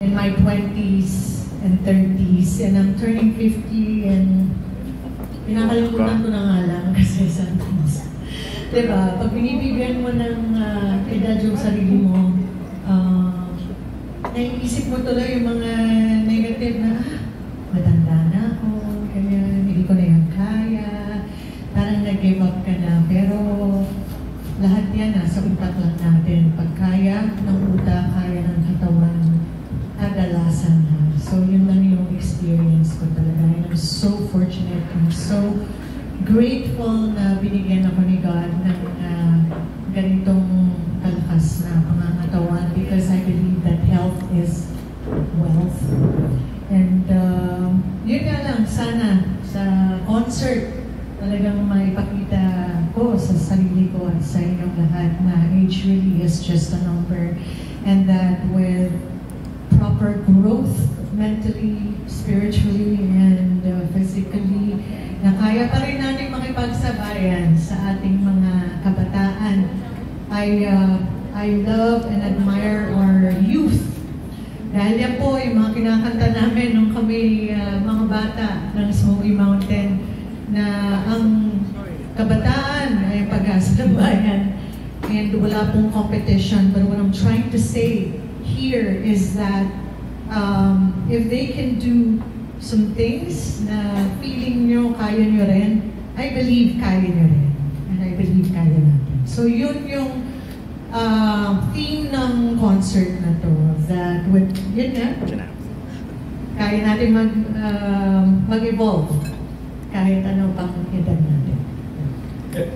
in my 20s and 30s, and I'm turning 50, and pinakalimutan ko na nga lang kasi sometimes. Diba? Pag binibigyan mo ng edad yung sarili mo, naiisip mo tuloy yung mga negative na, matanda na ako, ganyan, hindi ko na yung kaya, parang nag-give up ka na. Pero lahat yan nasa utak lang natin. Pag kaya ng utak, kaya ng katawan, kadalasan na. So yun lang yung experience ko talaga. And I'm so fortunate and so grateful na binigyan ako ni God ng ganitong kalakas na pangangatawan, because I believe that health is wealth. And yun nga lang, sana sa concert talagang maipakita ko sa sarili ko at sa inyong lahat na age really is just a number, and that with proper growth mentally, spiritually, and physically, na kaya pa rin natin makipagsabayan sa ating mga kabataan. I love and admire our youth. Dahil yan po yung mga kinakanta namin nung kami mga bata ng Smoky Mountain, na ang kabataan ay pag-asa ng bayan, and wala pong competition. But what I'm trying to say here is that if they can do some things na feeling nyo kaya nyo rin, I believe kaya nyo rin. And I believe kaya natin. So yun yung theme ng concert na to, that with, yun nga, kaya natin mag-evolve kahit ano pang edad natin.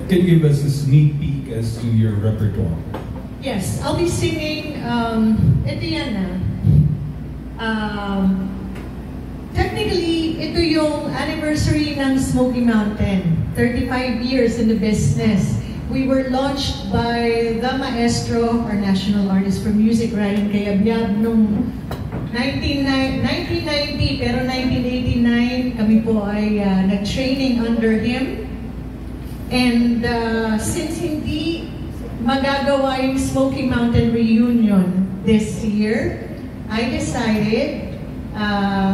Can you give us a sneak peek as to your repertoire? Yes, I'll be singing, ito yan na. Technically, ito yung anniversary ng Smoky Mountain. 35 years in the business. We were launched by the Maestro, our national artist for music, Ryan Cayabyab, noong 1990, pero 1989 kami po ay nag-training under him. And since hindi magagawa yung Smoky Mountain reunion this year, I decided,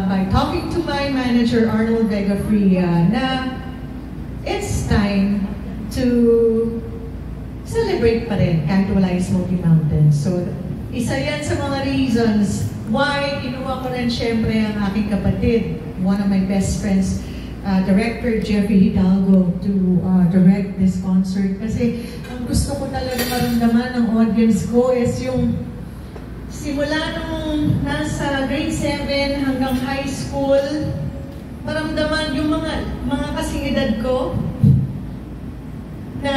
by talking to my manager, Arnold Vega Fria, na it's time to celebrate pa rin kahit wala yung Smoky Mountain. So, isa yan sa mga reasons why kinuha ko rin syempre ang aking kapatid, one of my best friends, Director Jeffrey Hidalgo, to direct this concert. Kasi ang gusto ko talaga maramdaman ng audience ko is yung simula nung nasa grade 7 hanggang high school, maramdaman yung mga kasing edad ko na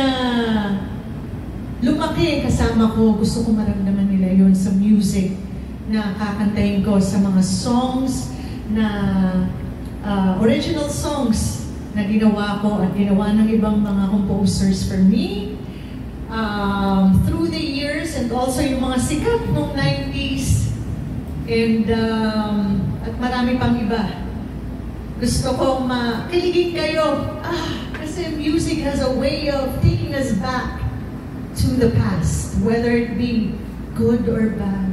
lumaki kasama ko. Gusto ko maramdaman nila yun sa music na kakantahin ko, sa mga songs na original songs na ginawa ko at ginawa ng ibang mga composers for me through the years, and also yung mga sikat noong 90s, and at marami pang iba. Gusto ko makiligin kayo kasi music has a way of taking us back to the past, whether it be good or bad,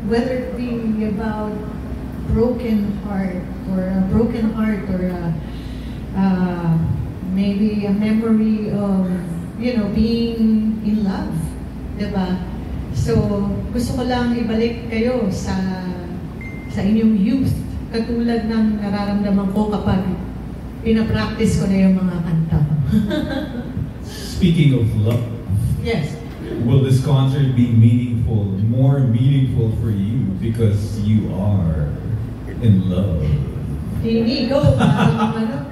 whether it be about broken heart or maybe a memory of, you know, being in love, diba? So gusto ko lang ibalik kayo sa inyong youth, katulad ng nararamdaman ko kapag pinapractice ko na yung mga kanta. Speaking of love, yes. Will this concert be meaningful, more meaningful for you because you are in love? Hindi ko, parang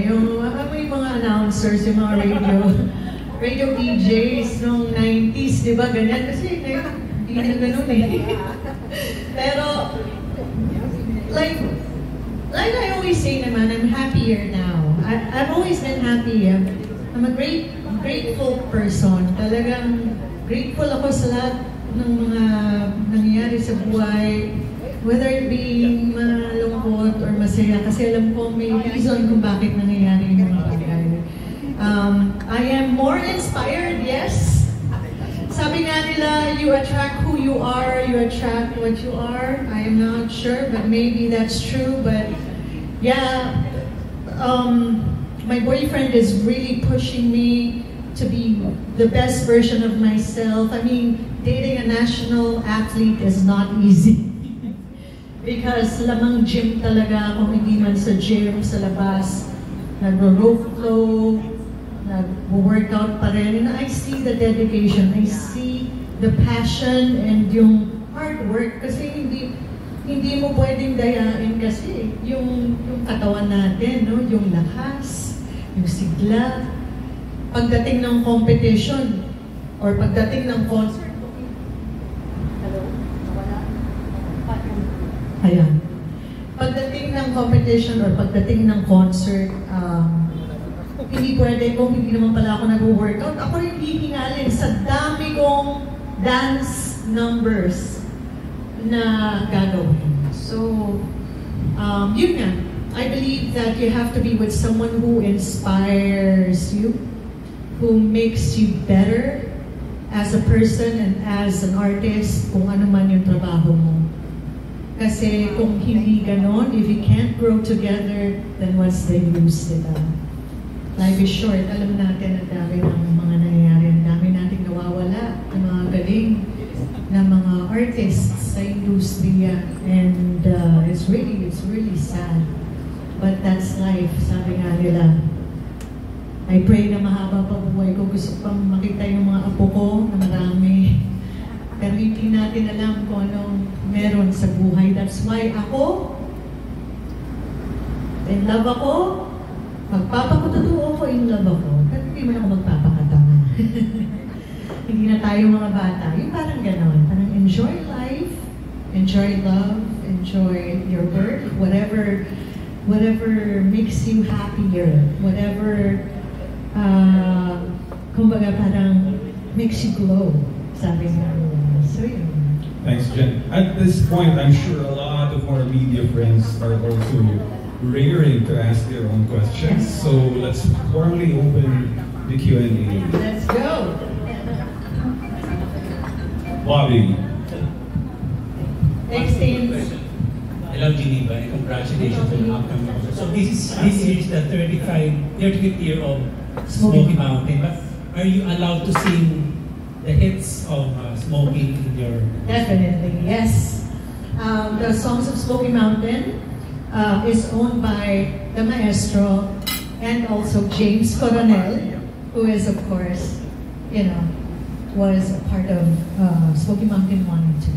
yung mga announcers, yung mga radio DJs noong 90s, di ba, ganyan? Kasi hindi na ganun eh. Pero, like I always say naman, I'm happier now. I've always been happy. I'm a grateful person. Talagang grateful ako sa lahat ng mga nangyayari sa buhay, whether it be malungkot or masaya, kasi alam ko may reason kung bakit nangyayari yung mga bagay. I am more inspired, yes. Sabi nga nila, you attract who you are, you attract what you are. I am not sure, but maybe that's true. But yeah, my boyfriend is really pushing me to be the best version of myself. I mean, dating a national athlete is not easy. Because lamang gym talaga ako, hindi man sa gym, sa labas, nagro-rope flow, nag-workout pa rin. And I see the dedication, I see the passion and yung hard work. Kasi hindi mo pwedeng dayain kasi yung katawan natin, no? Yung lakas, yung sigla. Pagdating ng competition, or pagdating ng concert, ayan. Pagdating ng competition or pagdating ng concert, hindi pwede kung hindi naman pala ako nag-workout. Ako rin hihingalin sa dami kong dance numbers na gagawin. So, yun nga. I believe that you have to be with someone who inspires you, who makes you better as a person and as an artist, kung ano man yung trabaho mo. Kasi kung hindi ganon, if you can't grow together, then what's the use, diba? Life is short. Alam natin ang dami ng mga nangyayari. Ang dami nating nawawala ng mga galing na mga artists sa industriya. And it's really sad. But that's life. Sabi nga nila, I pray na mahaba pa buhay ko. Gusto pang makita yung mga apo ko na marami. Pero hindi natin alam kung anong meron sa buhay. That's why ako, in love ako, magpapakutotoo ako, in love ako. Pero hindi man ako magpapakatama. Hindi na tayo mga bata. Yung parang ganon. Parang enjoy life, enjoy love, enjoy your work, whatever makes you happier, whatever, kumbaga parang makes you glow. Sabi nga. So yun. Thanks, Jen. At this point, I'm sure a lot of our media friends are also raring to ask their own questions. So let's formally open the Q&A. Let's go. Bobby. Thanks, Tim. Hello, Geneva, and congratulations on the upcoming concert. So this year is the 35th year of Smoky Mountain. But are you allowed to sing the hits of Smoky in your... Definitely, yes. The Songs of Smoky Mountain is owned by the maestro and also James Coronel, who is, of course, was a part of Smoky Mountain 1 and 2.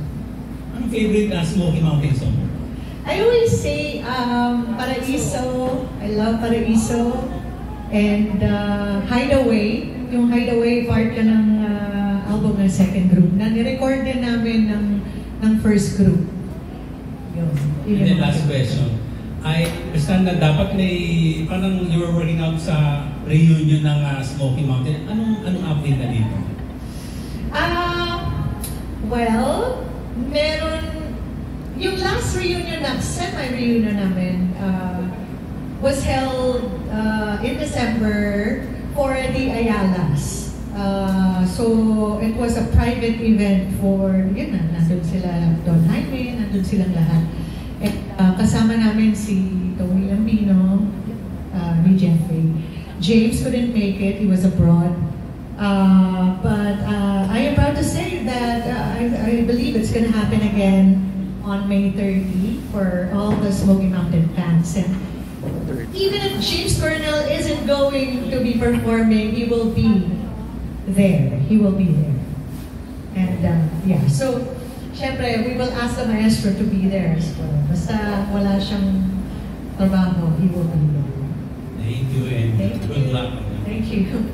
Ano favorite Smoky Mountain song? I always say Paraiso. I love Paraiso. And Hideaway. Yung Hideaway part ka ng album ng second group na nirecord din namin ng first group. Yun. And then last question. I understand na dapat parang you were working out sa reunion ng Smoky Mountain. Anong update na dito? Well, yung last reunion semi-reunion namin was held in December for the Ayalas. So it was a private event for, nandun sila Don Jaime, nandun silang lahat. At kasama namin si Tony Lambino, ni Jeffrey. James couldn't make it, he was abroad. But I am proud to say that I believe it's going to happen again on May 30 for all the Smoky Mountain fans. And even if James Coronel isn't going to be performing, he will be there. He will be there. And yeah, so syempre, we will ask the maestro to be there as well. Basta wala siyang trabaho, he will be there. Thank you and good luck. Thank you.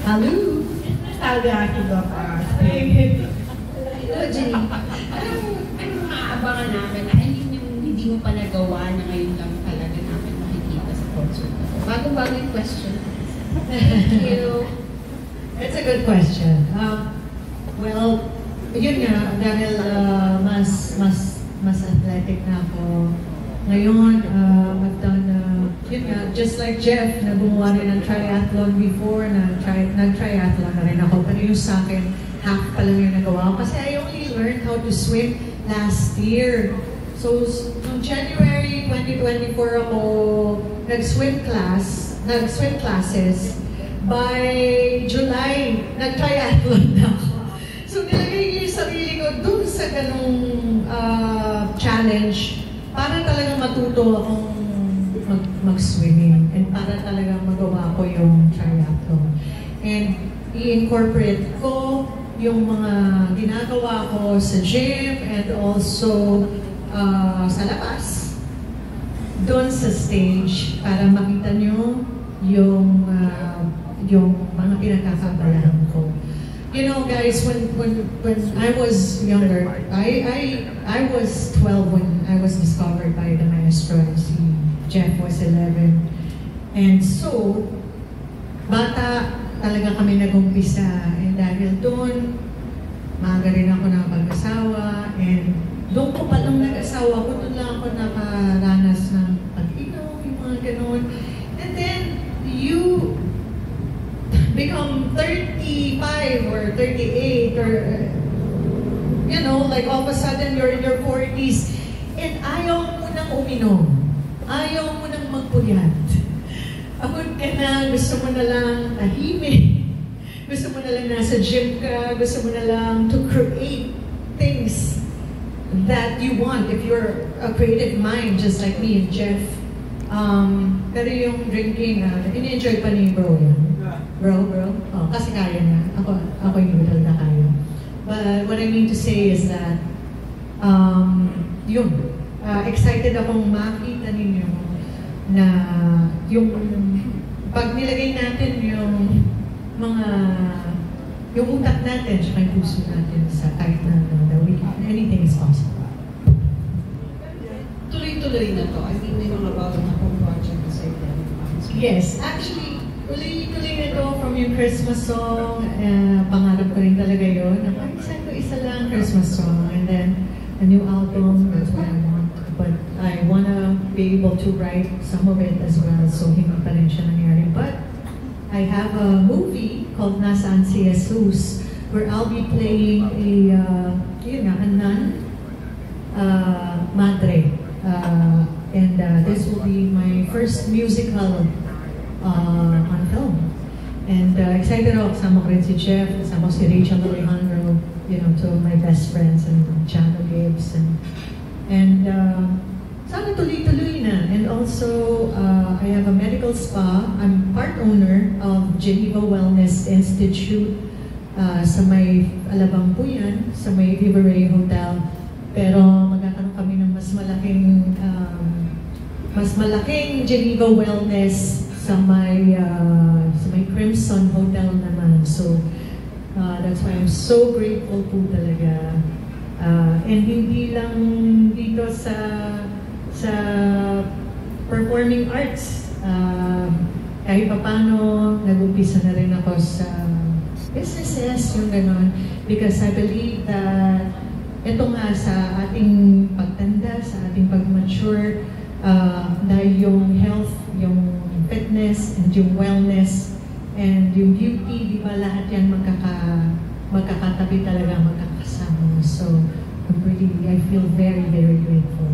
Hello. Sabi ako doon. Hello, Jenny. Anong aabangan namin na hindi mo pa nagawa na ngayon lang talaga namin makikita sa concert na to? Bagong-bago yung question. Thank you. It's a good question. Well, yun nga, dahil mas athletic na ako. Ngayon, I've done, yun nga, just like Jeff, na gumawa rin ng triathlon before, nag-triathlon na rin ako. Pero yung sa akin, half pa lang yung nagawa ko. Kasi I only learned how to swim last year. So, noong January 2024 ako nag-swim classes. By July, nag-triathlon na ako. So, nilagay ko yung sarili ko dun sa ganung challenge para talagang matuto akong mag-swimming and para talagang magawa ko yung triathlon. And i-incorporate ko yung mga ginagawa ko sa gym and also sa labas, doon sa stage para makita nyo yung mga pinagkakabalan ko. You know, guys, when I was younger, I was 12 when I was discovered by the maestro. Si Jeff was 11. And so, bata talaga kami nag-umpisa. And dahil doon, maaga rin ako nakapag-asawa. And doon ko palang nag-asawa ko, doon lang ako nakaranas ng pag-inom, yung mga ganun. And then, you become 35 or 38 or, you know, like all of a sudden you're in your 40s and ayaw mo nang uminom. Ayaw mo nang magpuyat. Pagod ka na, gusto mo na lang tahimik. Gusto mo na lang nasa gym ka. Gusto mo na lang to create things that you want if you're a creative mind just like me and Jeff. Pero yung drinking, in-enjoy pa ni bro yan. Bro? Oh, kasi kaya niya. Ako yung middle na kaya. But what I mean to say is that, excited akong makita ninyo na yung pag nilagay natin yung utak natin, tsaka yung puso natin sa kahit na anything is possible. Tuloy-tuloy na to. I mean, may mga bago na akong project sa ito. Yes, actually, tuloy na to from yung Christmas song. Pangarap ko rin talaga yun. Isa lang Christmas song. And then, a new album, that's what I want. But I wanna be able to write some of it as well. So, hindi pa rin siya nangyari. But, I have a movie called Nasaan si Jesus, where I'll be playing a nun, madre. And this will be my first musical on film. And excited ako, kasama ko rin si Jeff, kasama ko si Rachel Alejandro, two of my best friends, and Chano Gibbs, and sana tuloy-tuloy na. And also, I have a medical spa. I'm part owner of Geneva Wellness Institute sa may Alabang po yan, sa may Vivaray Hotel. Pero magkakaroon kami ng mas malaking Geneva Wellness sa may Crimson Hotel naman. So, that's why I'm so grateful po talaga. And hindi lang dito sa performing arts. Kahit paano, nag-umpisa na rin ako sa businesses, yung ganon. Because I believe that ito nga sa ating pagtanda, sa ating pag-mature, dahil yung health, yung fitness, and yung wellness, and yung beauty, di ba lahat yan magkakatabi talaga, magkakasama. So, I feel very, very grateful.